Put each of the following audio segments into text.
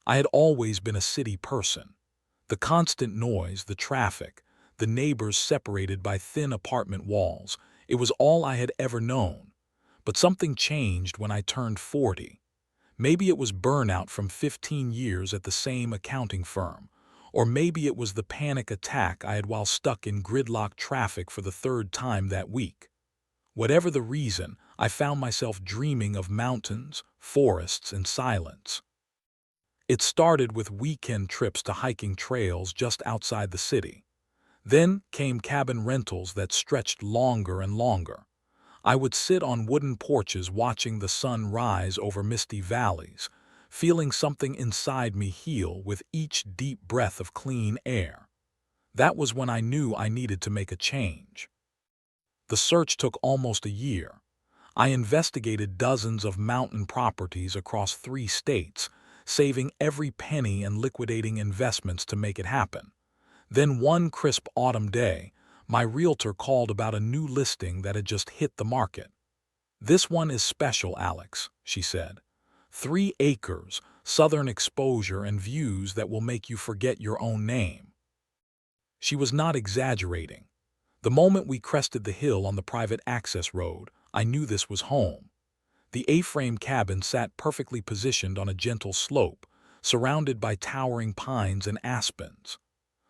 I had always been a city person. The constant noise, the traffic, the neighbors separated by thin apartment walls, it was all I had ever known. But something changed when I turned 40. Maybe it was burnout from 15 years at the same accounting firm, or maybe it was the panic attack I had while stuck in gridlock traffic for the third time that week. Whatever the reason, I found myself dreaming of mountains, forests, and silence. It started with weekend trips to hiking trails just outside the city. Then came cabin rentals that stretched longer and longer. I would sit on wooden porches watching the sun rise over misty valleys, feeling something inside me heal with each deep breath of clean air. That was when I knew I needed to make a change. The search took almost a year. I investigated dozens of mountain properties across 3 states, saving every penny and liquidating investments to make it happen. Then one crisp autumn day, my realtor called about a new listing that had just hit the market. "This one is special, Alex," she said. 3 acres, southern exposure, and views that will make you forget your own name." She was not exaggerating. The moment we crested the hill on the private access road, I knew this was home. The A-frame cabin sat perfectly positioned on a gentle slope, surrounded by towering pines and aspens.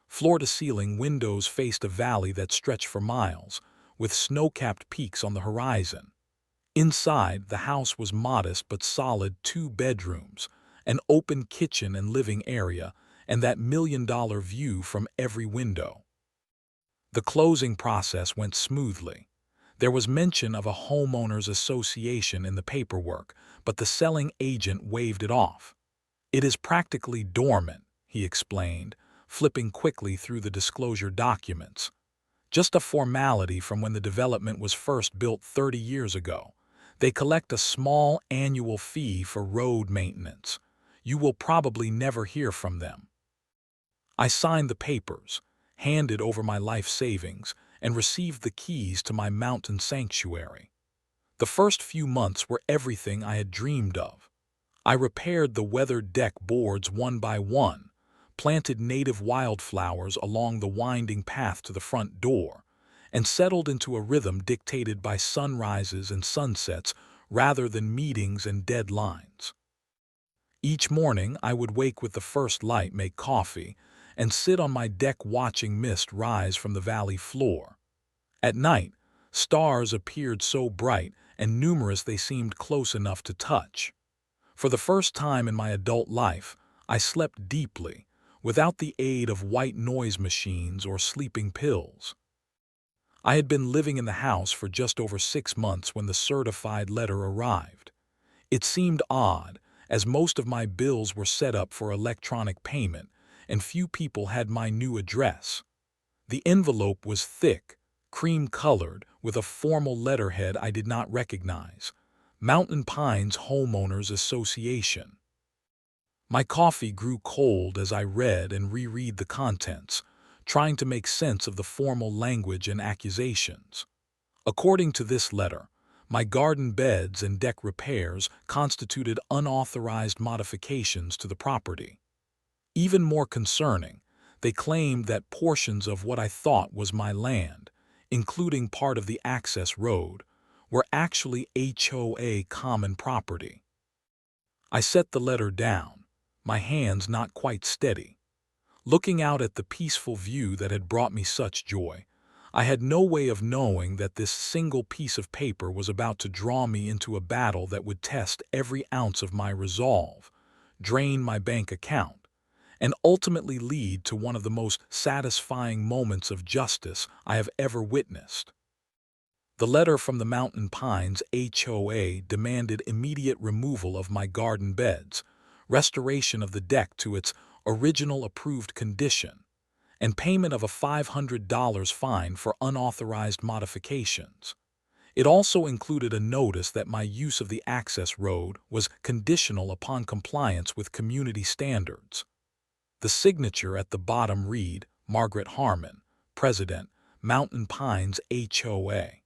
Floor-to-ceiling windows faced a valley that stretched for miles, with snow-capped peaks on the horizon. Inside, the house was modest but solid: 2 bedrooms, an open kitchen and living area, and that million-dollar view from every window. The closing process went smoothly. There was mention of a homeowners association in the paperwork, but the selling agent waved it off. "It is practically dormant," he explained, flipping quickly through the disclosure documents. "Just a formality from when the development was first built 30 years ago. They collect a small annual fee for road maintenance. You will probably never hear from them." I signed the papers, handed over my life savings, and received the keys to my mountain sanctuary. The first few months were everything I had dreamed of. I repaired the weathered deck boards one by one, planted native wildflowers along the winding path to the front door, and settled into a rhythm dictated by sunrises and sunsets rather than meetings and deadlines. Each morning I would wake with the first light, make coffee, and sit on my deck watching mist rise from the valley floor. At night, stars appeared so bright and numerous they seemed close enough to touch. For the first time in my adult life, I slept deeply, without the aid of white noise machines or sleeping pills. I had been living in the house for just over 6 months when the certified letter arrived. It seemed odd, as most of my bills were set up for electronic payment, and few people had my new address. The envelope was thick, cream-colored, with a formal letterhead I did not recognize: Mountain Pines Homeowners Association. My coffee grew cold as I read and reread the contents, trying to make sense of the formal language and accusations. According to this letter, my garden beds and deck repairs constituted unauthorized modifications to the property. Even more concerning, they claimed that portions of what I thought was my land, including part of the access road, were actually HOA common property. I set the letter down, my hands not quite steady. Looking out at the peaceful view that had brought me such joy, I had no way of knowing that this single piece of paper was about to draw me into a battle that would test every ounce of my resolve, drain my bank account, and ultimately lead to one of the most satisfying moments of justice I have ever witnessed. The letter from the Mountain Pines HOA demanded immediate removal of my garden beds, restoration of the deck to its original approved condition, and payment of a $500 fine for unauthorized modifications. It also included a notice that my use of the access road was conditional upon compliance with community standards. The signature at the bottom read, "Margaret Harmon, President, Mountain Pines HOA."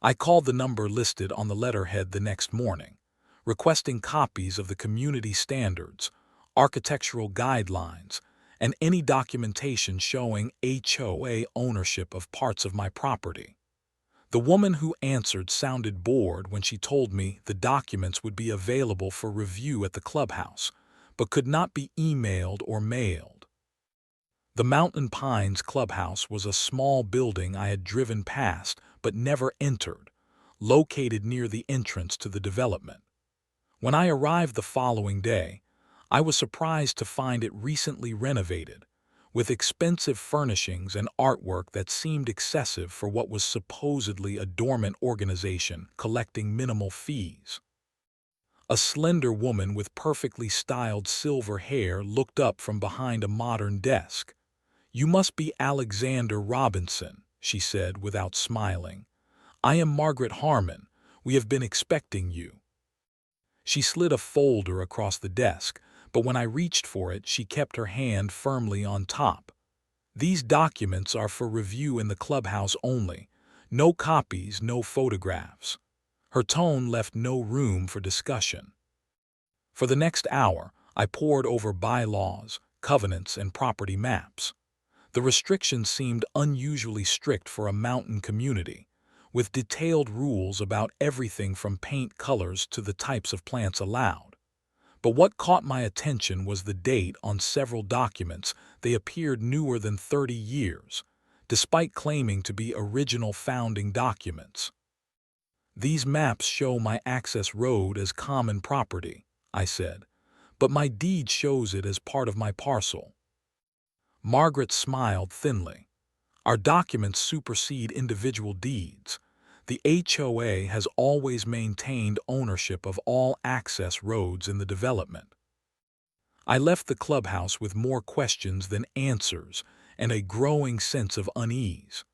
I called the number listed on the letterhead the next morning, requesting copies of the community standards, architectural guidelines, and any documentation showing HOA ownership of parts of my property. The woman who answered sounded bored when she told me the documents would be available for review at the clubhouse, but could not be emailed or mailed. The Mountain Pines Clubhouse was a small building I had driven past but never entered, located near the entrance to the development. When I arrived the following day, I was surprised to find it recently renovated, with expensive furnishings and artwork that seemed excessive for what was supposedly a dormant organization collecting minimal fees. A slender woman with perfectly styled silver hair looked up from behind a modern desk. "You must be Alexander Robinson," she said without smiling. "I am Margaret Harmon. We have been expecting you." She slid a folder across the desk, but when I reached for it, she kept her hand firmly on top. "These documents are for review in the clubhouse only. No copies, no photographs." Her tone left no room for discussion. For the next hour, I pored over bylaws, covenants, and property maps. The restrictions seemed unusually strict for a mountain community, with detailed rules about everything from paint colors to the types of plants allowed. But what caught my attention was the date on several documents. They appeared newer than 30 years, despite claiming to be original founding documents. "These maps show my access road as common property," I said, "but my deed shows it as part of my parcel." Margaret smiled thinly. "Our documents supersede individual deeds. The HOA has always maintained ownership of all access roads in the development." I left the clubhouse with more questions than answers and a growing sense of unease.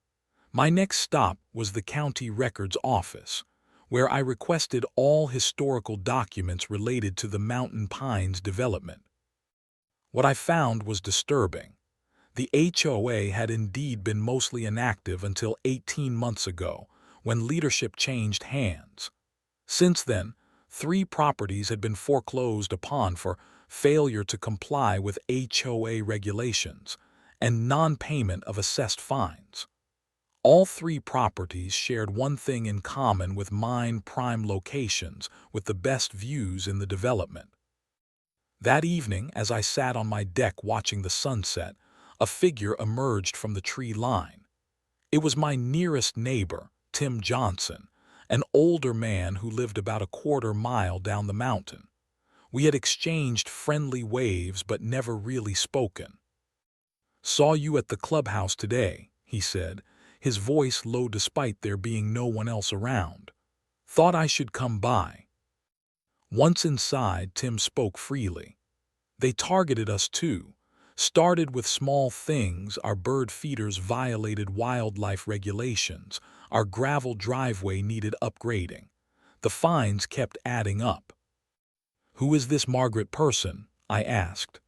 My next stop was the county records office, where I requested all historical documents related to the Mountain Pines development. What I found was disturbing. The HOA had indeed been mostly inactive until 18 months ago, when leadership changed hands. Since then, 3 properties had been foreclosed upon for failure to comply with HOA regulations and non-payment of assessed fines. All 3 properties shared one thing in common with mine: prime locations with the best views in the development. That evening, as I sat on my deck watching the sunset, a figure emerged from the tree line. It was my nearest neighbor, Tim Johnson, an older man who lived about a quarter-mile down the mountain. We had exchanged friendly waves but never really spoken. "Saw you at the clubhouse today," he said, his voice low despite there being no one else around. "Thought I should come by." Once inside, Tim spoke freely. "They targeted us too. Started with small things. Our bird feeders violated wildlife regulations. Our gravel driveway needed upgrading. The fines kept adding up." "Who is this Margaret person?" I asked.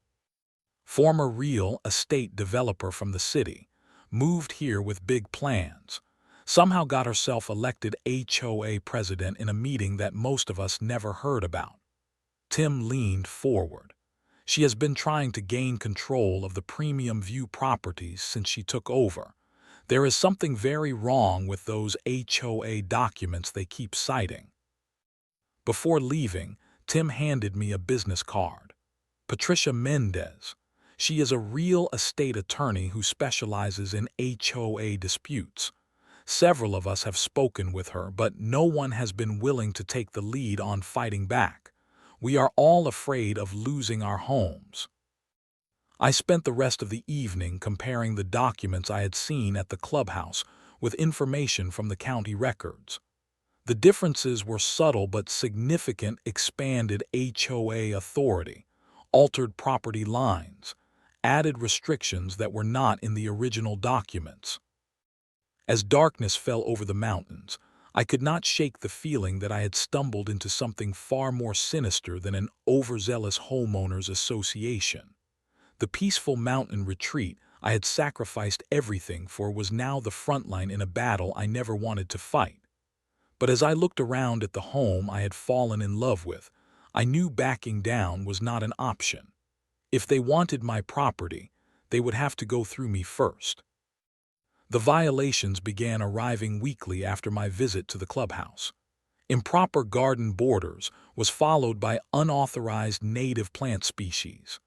"Former real estate developer from the city. Moved here with big plans. Somehow got herself elected HOA president in a meeting that most of us never heard about." Tim leaned forward. "She has been trying to gain control of the Premium View properties since she took over. There is something very wrong with those HOA documents they keep citing." Before leaving, Tim handed me a business card. "Patricia Mendez. She is a real estate attorney who specializes in HOA disputes. Several of us have spoken with her, but no one has been willing to take the lead on fighting back. We are all afraid of losing our homes." I spent the rest of the evening comparing the documents I had seen at the clubhouse with information from the county records. The differences were subtle but significant: expanded HOA authority, altered property lines, added restrictions that were not in the original documents. As darkness fell over the mountains, I could not shake the feeling that I had stumbled into something far more sinister than an overzealous homeowners association. The peaceful mountain retreat I had sacrificed everything for was now the front line in a battle I never wanted to fight. But as I looked around at the home I had fallen in love with, I knew backing down was not an option. If they wanted my property, they would have to go through me first. The violations began arriving weekly after my visit to the clubhouse. Improper garden borders was followed by unauthorized native plant species.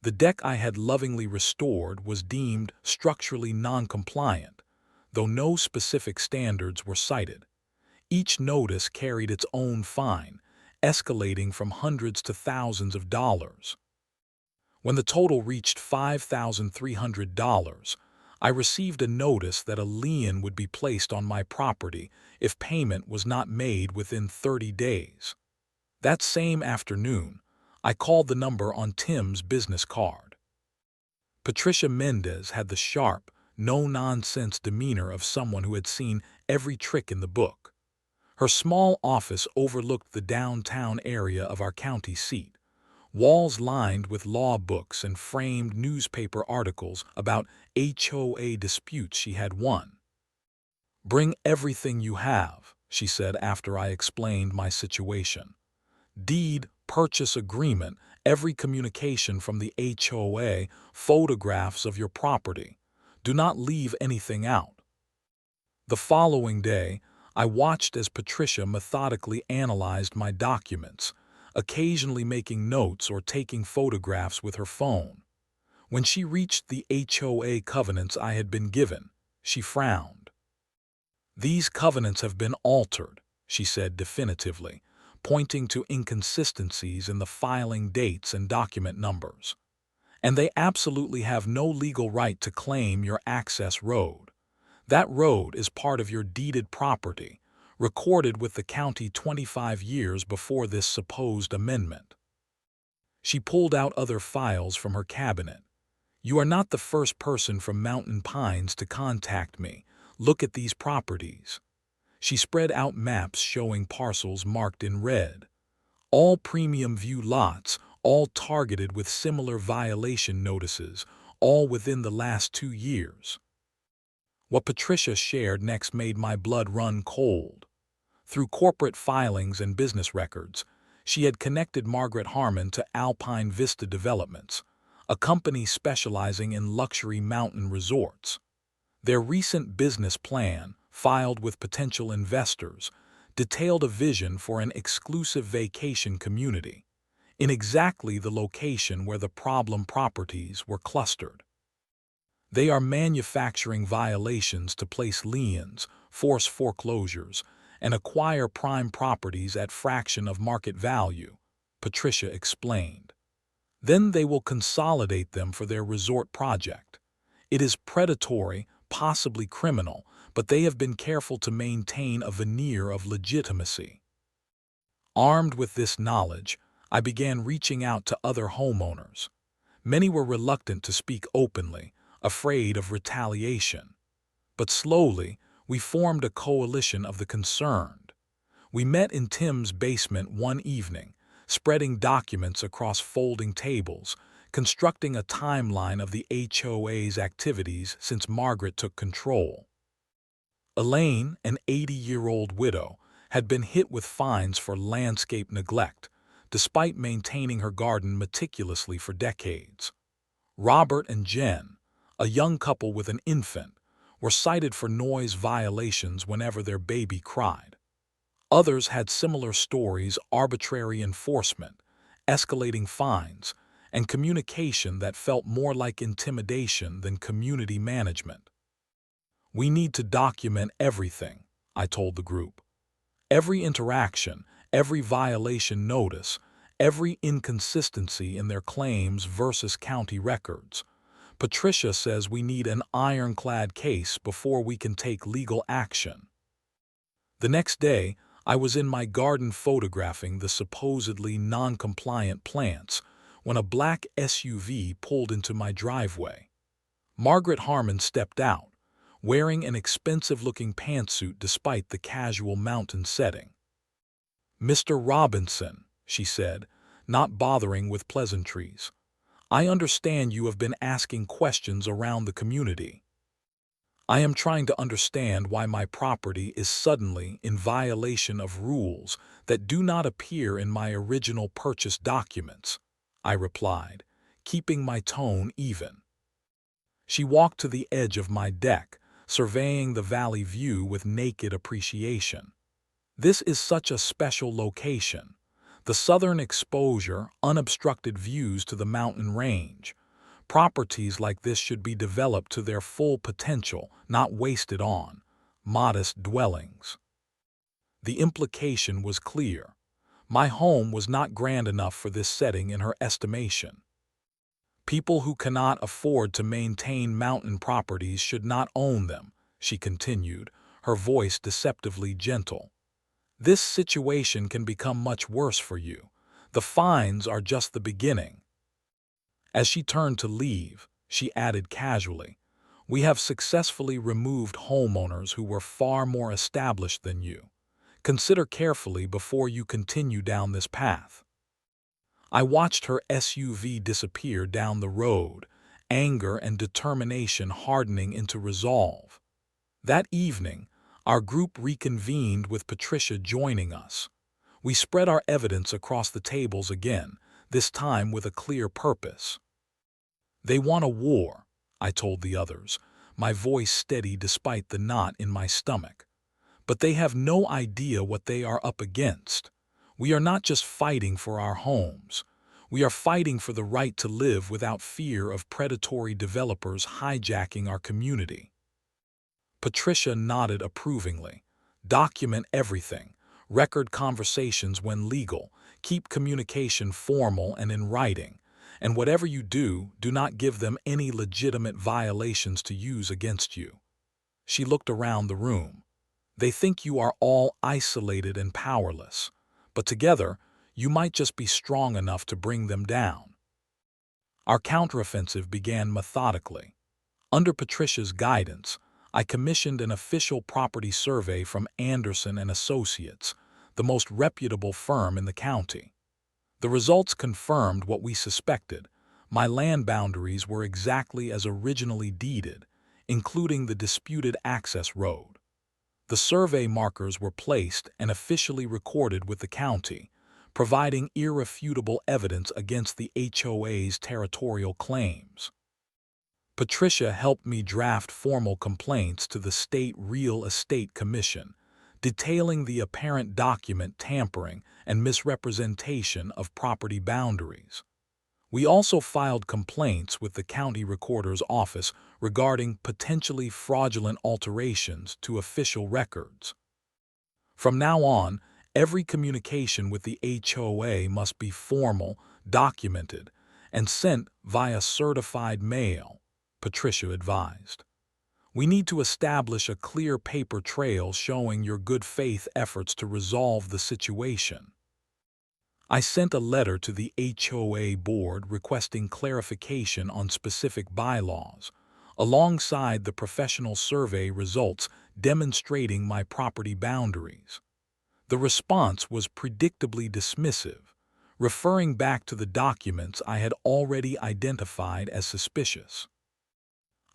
The deck I had lovingly restored was deemed structurally non-compliant, though no specific standards were cited. Each notice carried its own fine, escalating from hundreds to thousands of dollars. When the total reached $5,300, I received a notice that a lien would be placed on my property if payment was not made within 30 days. That same afternoon, I called the number on Tim's business card. Patricia Mendez had the sharp, no-nonsense demeanor of someone who had seen every trick in the book. Her small office overlooked the downtown area of our county seat, walls lined with law books and framed newspaper articles about HOA disputes she had won. "Bring everything you have," she said after I explained my situation. "Deed, purchase agreement, every communication from the HOA, photographs of your property. Do not leave anything out." The following day, I watched as Patricia methodically analyzed my documents, occasionally making notes or taking photographs with her phone. When she reached the HOA covenants I had been given, she frowned. "These covenants have been altered," she said definitively, pointing to inconsistencies in the filing dates and document numbers. "And they absolutely have no legal right to claim your access road. That road is part of your deeded property, recorded with the county 25 years before this supposed amendment." She pulled out other files from her cabinet. "You are not the first person from Mountain Pines to contact me. Look at these properties." She spread out maps showing parcels marked in red. All premium view lots, all targeted with similar violation notices, all within the last 2 years. What Patricia shared next made my blood run cold. Through corporate filings and business records, she had connected Margaret Harmon to Alpine Vista Developments, a company specializing in luxury mountain resorts. Their recent business plan, filed with potential investors, detailed a vision for an exclusive vacation community in exactly the location where the problem properties were clustered. They are manufacturing violations to place liens, force foreclosures, and acquire prime properties at fraction of market value, Patricia explained. Then they will consolidate them for their resort project. It is predatory, possibly criminal, but they have been careful to maintain a veneer of legitimacy. Armed with this knowledge, I began reaching out to other homeowners. Many were reluctant to speak openly, afraid of retaliation. But slowly, we formed a coalition of the concerned. We met in Tim's basement one evening, spreading documents across folding tables, constructing a timeline of the HOA's activities since Margaret took control. Elaine, an 80-year-old widow, had been hit with fines for landscape neglect, despite maintaining her garden meticulously for decades. Robert and Jen, a young couple with an infant, were cited for noise violations whenever their baby cried. Others had similar stories: arbitrary enforcement, escalating fines, and communication that felt more like intimidation than community management. "We need to document everything," I told the group. "Every interaction, every violation notice, every inconsistency in their claims versus county records. Patricia says we need an ironclad case before we can take legal action." The next day, I was in my garden photographing the supposedly non-compliant plants when a black SUV pulled into my driveway. Margaret Harmon stepped out, wearing an expensive-looking pantsuit despite the casual mountain setting. "Mr. Robinson," she said, not bothering with pleasantries, "I understand you have been asking questions around the community. I am trying to understand why my property is suddenly in violation of rules that do not appear in my original purchase documents," I replied, keeping my tone even. She walked to the edge of my deck, surveying the valley view with naked appreciation. This is such a special location. The southern exposure, unobstructed views to the mountain range. Properties like this should be developed to their full potential, not wasted on modest dwellings. The implication was clear. My home was not grand enough for this setting in her estimation. People who cannot afford to maintain mountain properties should not own them, she continued, her voice deceptively gentle. This situation can become much worse for you. The fines are just the beginning. As she turned to leave, she added casually, "We have successfully removed homeowners who were far more established than you. Consider carefully before you continue down this path." I watched her SUV disappear down the road, anger and determination hardening into resolve. That evening, our group reconvened with Patricia joining us. We spread our evidence across the tables again, this time with a clear purpose. "They want a war," I told the others, my voice steady despite the knot in my stomach. "But they have no idea what they are up against. We are not just fighting for our homes. We are fighting for the right to live without fear of predatory developers hijacking our community." Patricia nodded approvingly. "Document everything. Record conversations when legal. Keep communication formal and in writing. And whatever you do, do not give them any legitimate violations to use against you." She looked around the room. "They think you are all isolated and powerless. But together, you might just be strong enough to bring them down." Our counteroffensive began methodically. Under Patricia's guidance, I commissioned an official property survey from Anderson and Associates, the most reputable firm in the county. The results confirmed what we suspected. My land boundaries were exactly as originally deeded, including the disputed access road. The survey markers were placed and officially recorded with the county, providing irrefutable evidence against the HOA's territorial claims. Patricia helped me draft formal complaints to the State Real Estate Commission, detailing the apparent document tampering and misrepresentation of property boundaries. We also filed complaints with the county recorder's office regarding potentially fraudulent alterations to official records. From now on, every communication with the HOA must be formal, documented, and sent via certified mail, Patricia advised. "We need to establish a clear paper trail showing your good faith efforts to resolve the situation." I sent a letter to the HOA board requesting clarification on specific bylaws, alongside the professional survey results demonstrating my property boundaries. The response was predictably dismissive, referring back to the documents I had already identified as suspicious.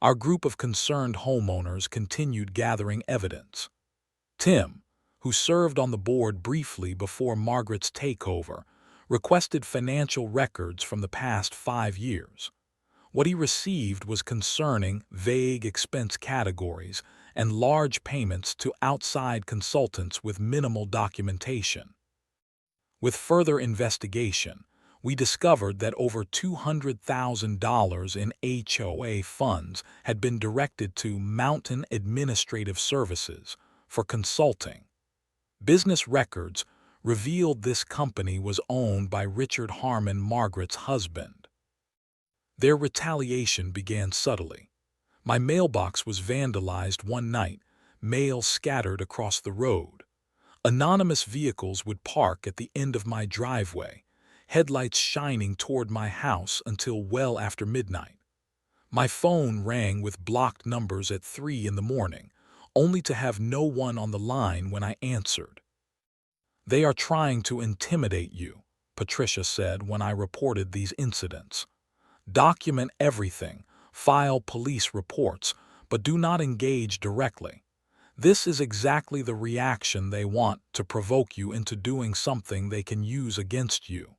Our group of concerned homeowners continued gathering evidence. Tim, who served on the board briefly before Margaret's takeover, requested financial records from the past 5 years. What he received was concerning vague expense categories and large payments to outside consultants with minimal documentation. With further investigation, we discovered that over $200,000 in HOA funds had been directed to Mountain Administrative Services for consulting. Business records revealed this company was owned by Richard Harmon, Margaret's husband. Their retaliation began subtly. My mailbox was vandalized one night, mail scattered across the road. Anonymous vehicles would park at the end of my driveway, headlights shining toward my house until well after midnight. My phone rang with blocked numbers at 3 in the morning, only to have no one on the line when I answered. "They are trying to intimidate you," Patricia said when I reported these incidents. "Document everything, file police reports, but do not engage directly. This is exactly the reaction they want to provoke you into doing something they can use against you."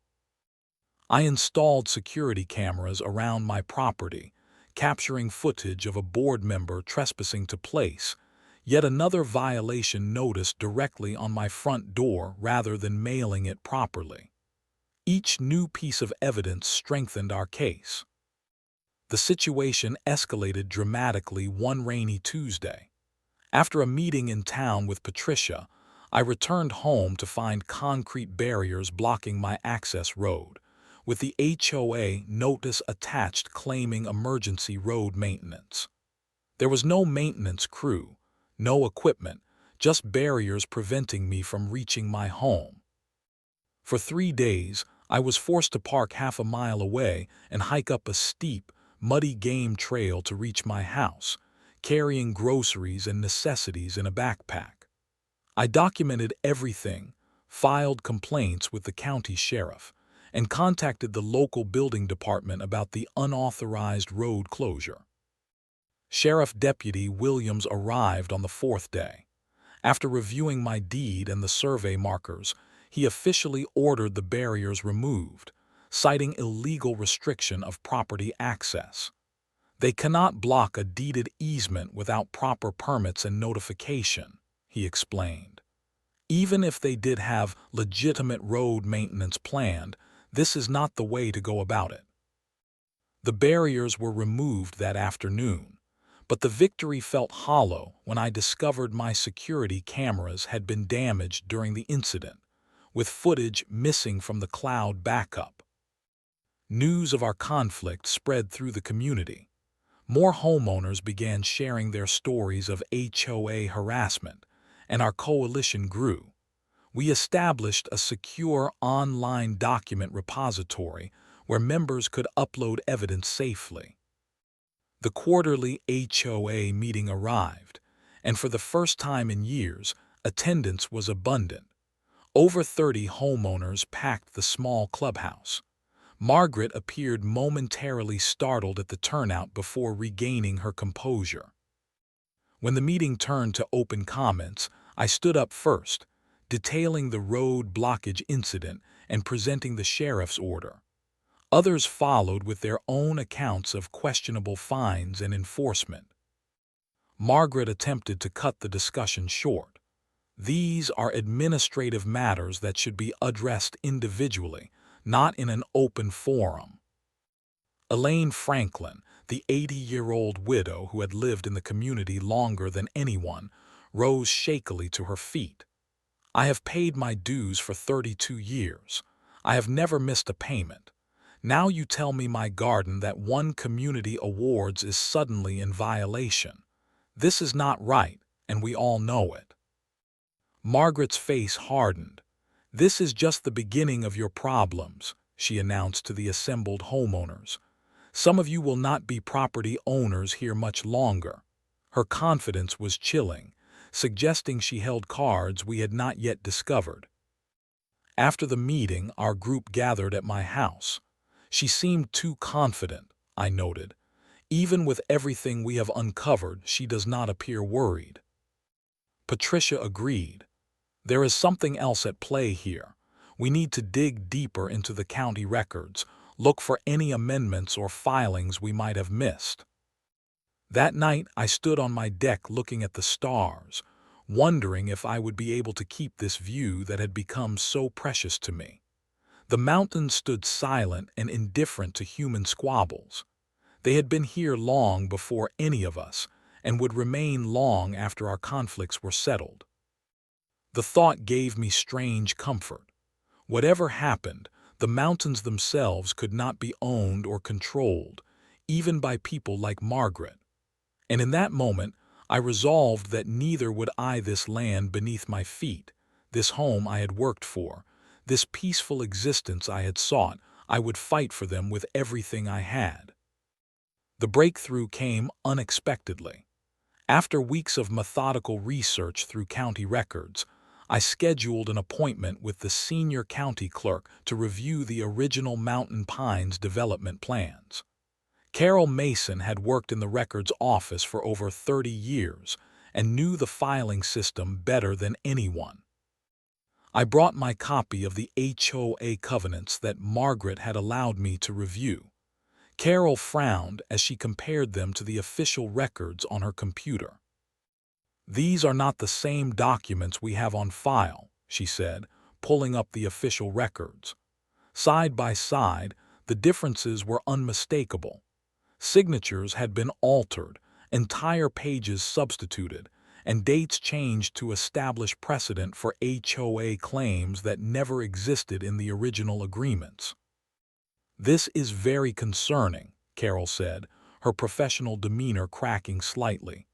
I installed security cameras around my property, capturing footage of a board member trespassing to place yet another violation notice directly on my front door rather than mailing it properly. Each new piece of evidence strengthened our case. The situation escalated dramatically one rainy Tuesday. After a meeting in town with Patricia, I returned home to find concrete barriers blocking my access road, with the HOA notice attached claiming emergency road maintenance. There was no maintenance crew, no equipment, just barriers preventing me from reaching my home. For 3 days, I was forced to park half a mile away and hike up a steep, muddy game trail to reach my house, carrying groceries and necessities in a backpack. I documented everything, filed complaints with the county sheriff, and contacted the local building department about the unauthorized road closure. Sheriff Deputy Williams arrived on the 4th day. After reviewing my deed and the survey markers, he officially ordered the barriers removed, citing illegal restriction of property access. They cannot block a deeded easement without proper permits and notification, he explained. Even if they did have legitimate road maintenance planned, this is not the way to go about it. The barriers were removed that afternoon, but the victory felt hollow when I discovered my security cameras had been damaged during the incident, with footage missing from the cloud backup. News of our conflict spread through the community. More homeowners began sharing their stories of HOA harassment, and our coalition grew. We established a secure online document repository where members could upload evidence safely. The quarterly HOA meeting arrived, and for the first time in years, attendance was abundant. Over 30 homeowners packed the small clubhouse. Margaret appeared momentarily startled at the turnout before regaining her composure. When the meeting turned to open comments, I stood up first, detailing the road blockage incident and presenting the sheriff's order. Others followed with their own accounts of questionable fines and enforcement. Margaret attempted to cut the discussion short. These are administrative matters that should be addressed individually, not in an open forum. Elaine Franklin, the 80-year-old widow who had lived in the community longer than anyone, rose shakily to her feet. I have paid my dues for 32 years. I have never missed a payment. Now you tell me my garden that won community awards is suddenly in violation. This is not right, and we all know it. Margaret's face hardened. This is just the beginning of your problems, she announced to the assembled homeowners. Some of you will not be property owners here much longer. Her confidence was chilling, suggesting she held cards we had not yet discovered. After the meeting, our group gathered at my house. She seemed too confident, I noted. Even with everything we have uncovered, she does not appear worried. Patricia agreed. There is something else at play here. We need to dig deeper into the county records, look for any amendments or filings we might have missed. That night, I stood on my deck looking at the stars, wondering if I would be able to keep this view that had become so precious to me. The mountains stood silent and indifferent to human squabbles. They had been here long before any of us, and would remain long after our conflicts were settled. The thought gave me strange comfort. Whatever happened, the mountains themselves could not be owned or controlled, even by people like Margaret. And in that moment, I resolved that neither would I this land beneath my feet, this home I had worked for, this peaceful existence I had sought. I would fight for them with everything I had. The breakthrough came unexpectedly. After weeks of methodical research through county records, I scheduled an appointment with the senior county clerk to review the original Mountain Pines development plans. Carol Mason had worked in the records office for over 30 years and knew the filing system better than anyone. I brought my copy of the HOA covenants that Margaret had allowed me to review. Carol frowned as she compared them to the official records on her computer. "These are not the same documents we have on file," she said, pulling up the official records. Side by side, the differences were unmistakable. Signatures had been altered, entire pages substituted, and dates changed to establish precedent for HOA claims that never existed in the original agreements. "This is very concerning," Carol said, her professional demeanor cracking slightly.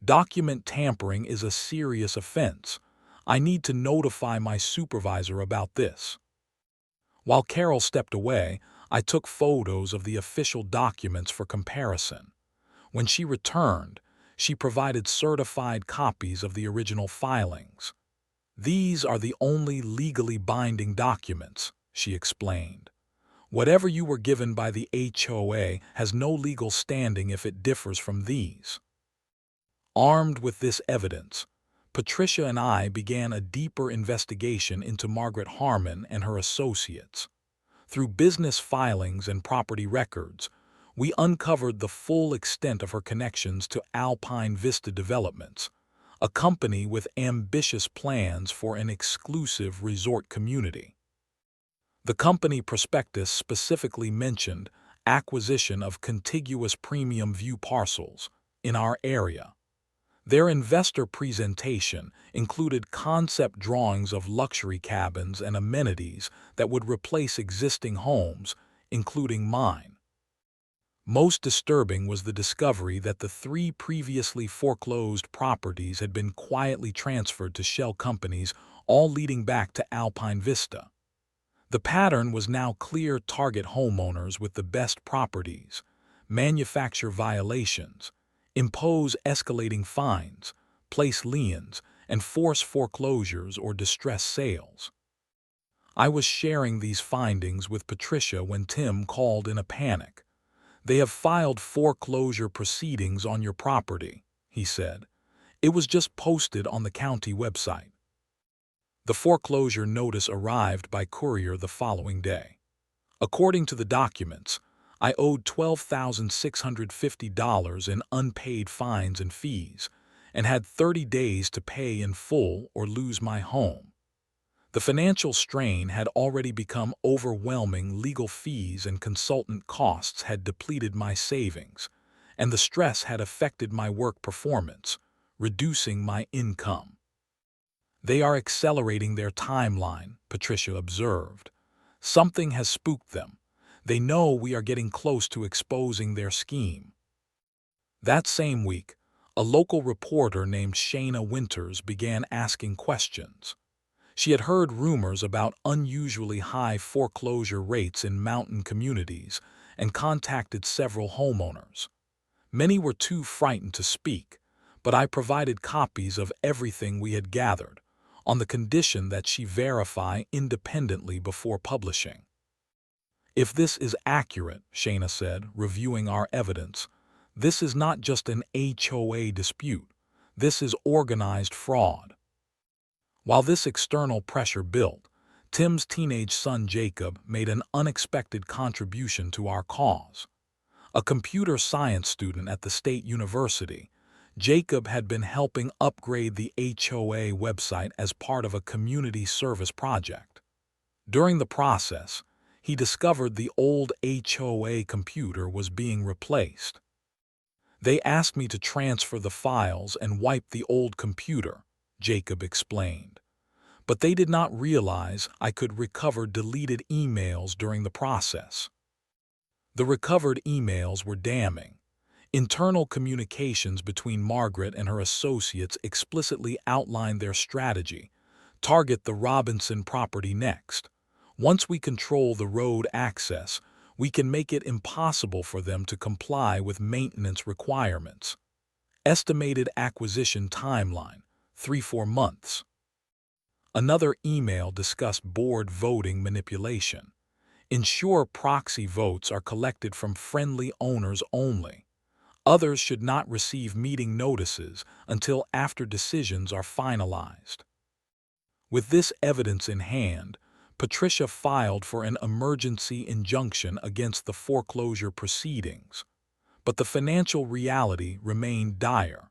"Document tampering is a serious offense. I need to notify my supervisor about this." While Carol stepped away, I took photos of the official documents for comparison. When she returned, she provided certified copies of the original filings. "These are the only legally binding documents," she explained. "Whatever you were given by the HOA has no legal standing if it differs from these." Armed with this evidence, Patricia and I began a deeper investigation into Margaret Harmon and her associates. Through business filings and property records, we uncovered the full extent of her connections to Alpine Vista Developments, a company with ambitious plans for an exclusive resort community. The company prospectus specifically mentioned acquisition of contiguous premium view parcels in our area. Their investor presentation included concept drawings of luxury cabins and amenities that would replace existing homes, including mine. Most disturbing was the discovery that the 3 previously foreclosed properties had been quietly transferred to shell companies, all leading back to Alpine Vista. The pattern was now clear: target homeowners with the best properties, manufacture violations, impose escalating fines, place liens, and force foreclosures or distress sales. I was sharing these findings with Patricia when Tim called in a panic. "They have filed foreclosure proceedings on your property," he said. "It was just posted on the county website." The foreclosure notice arrived by courier the following day. According to the documents, I owed $12,650 in unpaid fines and fees, and had 30 days to pay in full or lose my home. The financial strain had already become overwhelming. Legal fees and consultant costs had depleted my savings, and the stress had affected my work performance, reducing my income. "They are accelerating their timeline," Patricia observed. "Something has spooked them. They know we are getting close to exposing their scheme." That same week, a local reporter named Shayna Winters began asking questions. She had heard rumors about unusually high foreclosure rates in mountain communities and contacted several homeowners. Many were too frightened to speak, but I provided copies of everything we had gathered, on the condition that she verify independently before publishing. "If this is accurate," Shayna said, reviewing our evidence, "this is not just an HOA dispute. This is organized fraud." While this external pressure built, Tim's teenage son Jacob made an unexpected contribution to our cause. A computer science student at the state university, Jacob had been helping upgrade the HOA website as part of a community service project. During the process, he discovered the old HOA computer was being replaced. "They asked me to transfer the files and wipe the old computer," Jacob explained. "But they did not realize I could recover deleted emails during the process." The recovered emails were damning. Internal communications between Margaret and her associates explicitly outlined their strategy: target the Robinson property next. Once we control the road access, we can make it impossible for them to comply with maintenance requirements. Estimated acquisition timeline: 3–4 months. Another email discussed board voting manipulation. Ensure proxy votes are collected from friendly owners only. Others should not receive meeting notices until after decisions are finalized. With this evidence in hand, Patricia filed for an emergency injunction against the foreclosure proceedings. But the financial reality remained dire.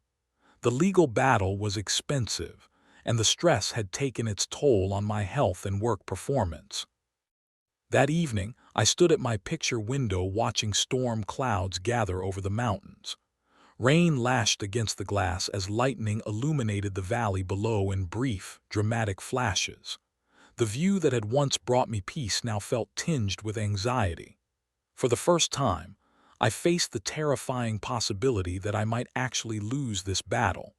The legal battle was expensive, and the stress had taken its toll on my health and work performance. That evening, I stood at my picture window watching storm clouds gather over the mountains. Rain lashed against the glass as lightning illuminated the valley below in brief, dramatic flashes. The view that had once brought me peace now felt tinged with anxiety. For the first time, I faced the terrifying possibility that I might actually lose this battle,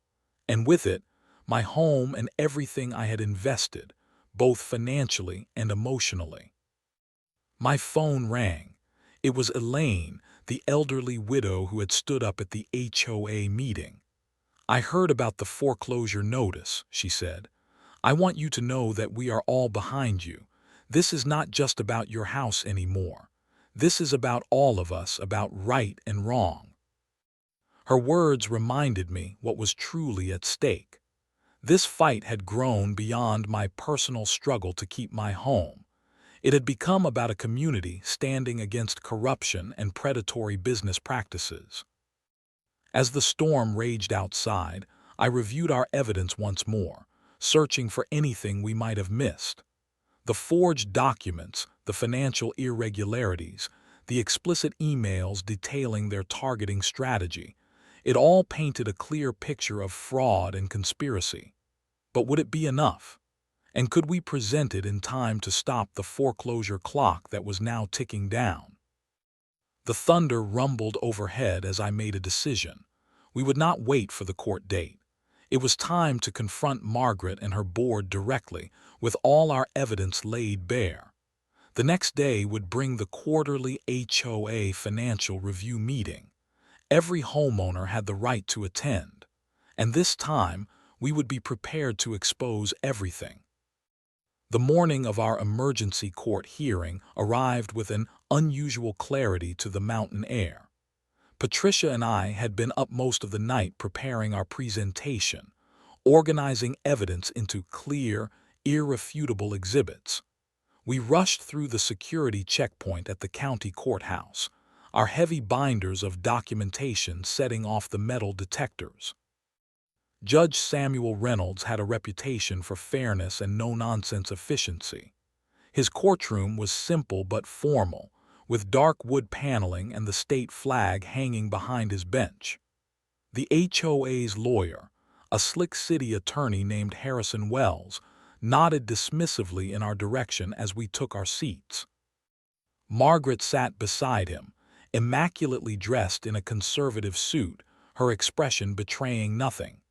and with it, my home and everything I had invested, both financially and emotionally. My phone rang. It was Elaine, the elderly widow who had stood up at the HOA meeting. "I heard about the foreclosure notice," she said. "I want you to know that we are all behind you. This is not just about your house anymore. This is about all of us, about right and wrong." Her words reminded me what was truly at stake. This fight had grown beyond my personal struggle to keep my home. It had become about a community standing against corruption and predatory business practices. As the storm raged outside, I reviewed our evidence once more, searching for anything we might have missed. The forged documents, the financial irregularities, the explicit emails detailing their targeting strategy, it all painted a clear picture of fraud and conspiracy. But would it be enough? And could we present it in time to stop the foreclosure clock that was now ticking down? The thunder rumbled overhead as I made a decision. We would not wait for the court date. It was time to confront Margaret and her board directly, with all our evidence laid bare. The next day would bring the quarterly HOA financial review meeting. Every homeowner had the right to attend, and this time we would be prepared to expose everything. The morning of our emergency court hearing arrived with an unusual clarity to the mountain air. Patricia and I had been up most of the night preparing our presentation, organizing evidence into clear, irrefutable exhibits. We rushed through the security checkpoint at the county courthouse, our heavy binders of documentation setting off the metal detectors. Judge Samuel Reynolds had a reputation for fairness and no-nonsense efficiency. His courtroom was simple but formal, with dark wood paneling and the state flag hanging behind his bench. The HOA's lawyer, a slick city attorney named Harrison Wells, nodded dismissively in our direction as we took our seats. Margaret sat beside him, immaculately dressed in a conservative suit, her expression betraying nothing.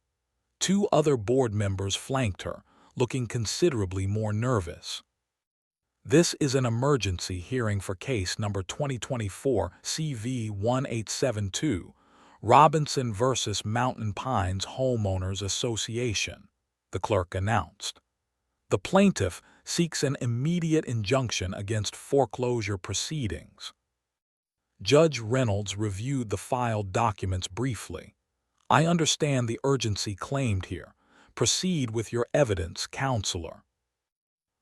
Two other board members flanked her, looking considerably more nervous. "This is an emergency hearing for case number 2024 CV1872, Robinson versus Mountain Pines Homeowners Association," the clerk announced. "The plaintiff seeks an immediate injunction against foreclosure proceedings." Judge Reynolds reviewed the filed documents briefly. "I understand the urgency claimed here. Proceed with your evidence, counselor."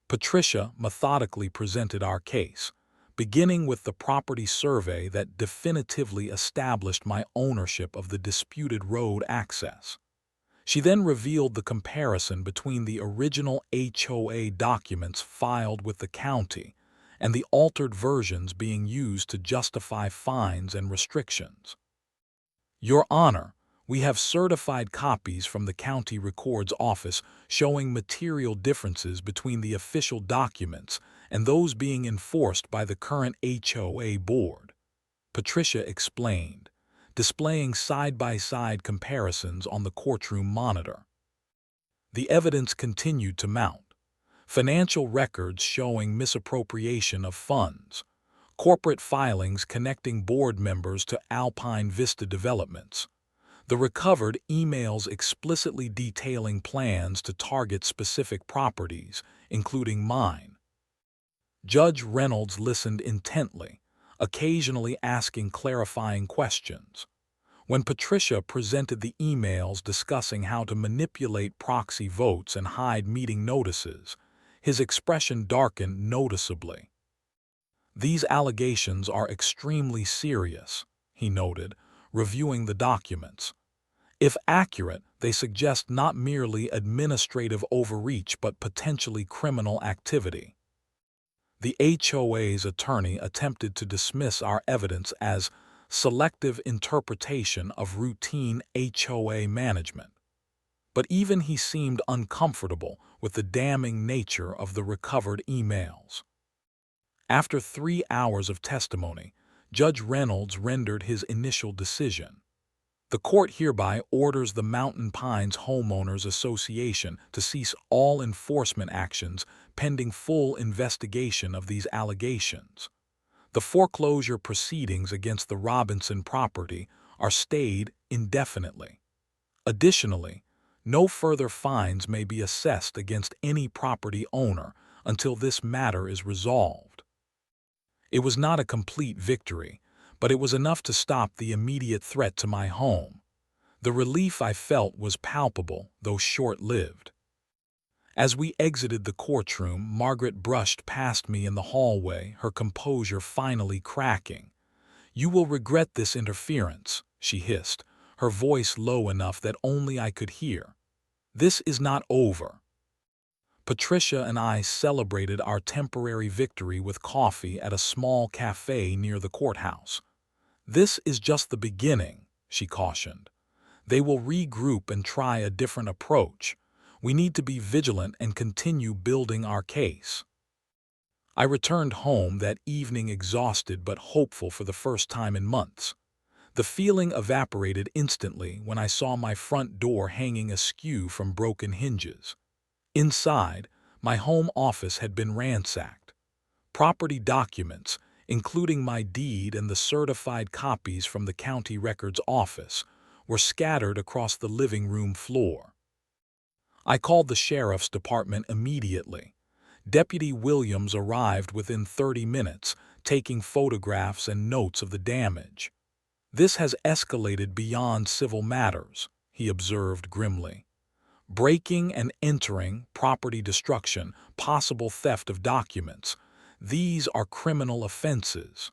Patricia methodically presented our case, beginning with the property survey that definitively established my ownership of the disputed road access. She then revealed the comparison between the original HOA documents filed with the county and the altered versions being used to justify fines and restrictions. "Your Honor, we have certified copies from the county records office showing material differences between the official documents and those being enforced by the current HOA board," Patricia explained, displaying side-by-side comparisons on the courtroom monitor. The evidence continued to mount. Financial records showing misappropriation of funds, corporate filings connecting board members to Alpine Vista Developments, the recovered emails explicitly detailing plans to target specific properties, including mine. Judge Reynolds listened intently, occasionally asking clarifying questions. When Patricia presented the emails discussing how to manipulate proxy votes and hide meeting notices, his expression darkened noticeably. "These allegations are extremely serious," he noted, reviewing the documents. "If accurate, they suggest not merely administrative overreach but potentially criminal activity." The HOA's attorney attempted to dismiss our evidence as selective interpretation of routine HOA management. But even he seemed uncomfortable with the damning nature of the recovered emails. After 3 hours of testimony, Judge Reynolds rendered his initial decision. "The court hereby orders the Mountain Pines Homeowners Association to cease all enforcement actions pending full investigation of these allegations. The foreclosure proceedings against the Robinson property are stayed indefinitely. Additionally, no further fines may be assessed against any property owner until this matter is resolved." It was not a complete victory, but it was enough to stop the immediate threat to my home. The relief I felt was palpable, though short-lived. As we exited the courtroom, Margaret brushed past me in the hallway, her composure finally cracking. "You will regret this interference," she hissed, her voice low enough that only I could hear. "This is not over." Patricia and I celebrated our temporary victory with coffee at a small cafe near the courthouse. "This is just the beginning," she cautioned. "They will regroup and try a different approach. We need to be vigilant and continue building our case." I returned home that evening exhausted but hopeful for the first time in months. The feeling evaporated instantly when I saw my front door hanging askew from broken hinges. Inside, my home office had been ransacked. Property documents, including my deed and the certified copies from the county records office, were scattered across the living room floor. I called the sheriff's department immediately. Deputy Williams arrived within 30 minutes, taking photographs and notes of the damage. "This has escalated beyond civil matters," he observed grimly. "Breaking and entering, property destruction, possible theft of documents. These are criminal offenses."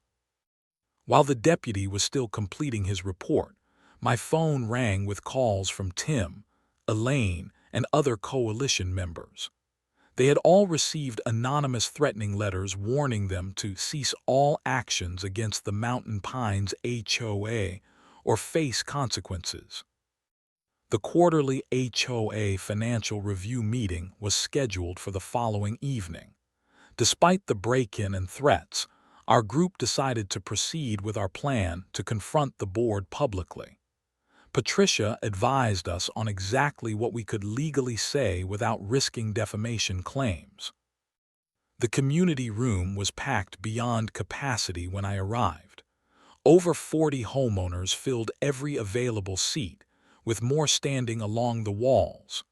While the deputy was still completing his report, my phone rang with calls from Tim, Elaine, and other coalition members. They had all received anonymous threatening letters warning them to cease all actions against the Mountain Pines HOA or face consequences. The quarterly HOA financial review meeting was scheduled for the following evening. Despite the break-in and threats, our group decided to proceed with our plan to confront the board publicly. Patricia advised us on exactly what we could legally say without risking defamation claims. The community room was packed beyond capacity when I arrived. Over 40 homeowners filled every available seat, with more standing along the walls.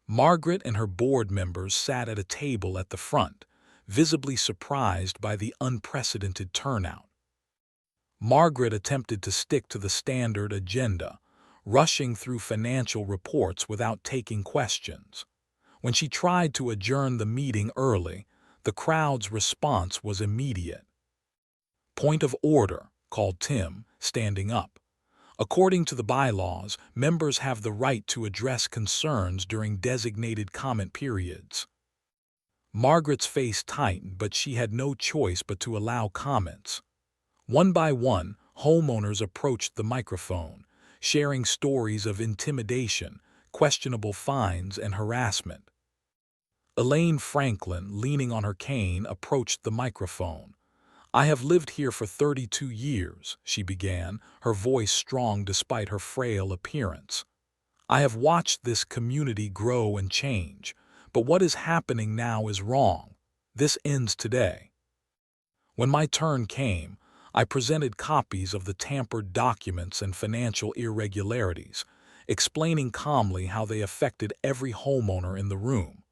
Margaret and her board members sat at a table at the front, visibly surprised by the unprecedented turnout. Margaret attempted to stick to the standard agenda, rushing through financial reports without taking questions. When she tried to adjourn the meeting early, the crowd's response was immediate. "Point of order," called Tim, standing up. "According to the bylaws, members have the right to address concerns during designated comment periods." Margaret's face tightened, but she had no choice but to allow comments. One by one, homeowners approached the microphone, sharing stories of intimidation, questionable fines, and harassment. Elaine Franklin, leaning on her cane, approached the microphone. "I have lived here for 32 years, she began, her voice strong despite her frail appearance. "I have watched this community grow and change, but what is happening now is wrong. This ends today." When my turn came, I presented copies of the tampered documents and financial irregularities, explaining calmly how they affected every homeowner in the room.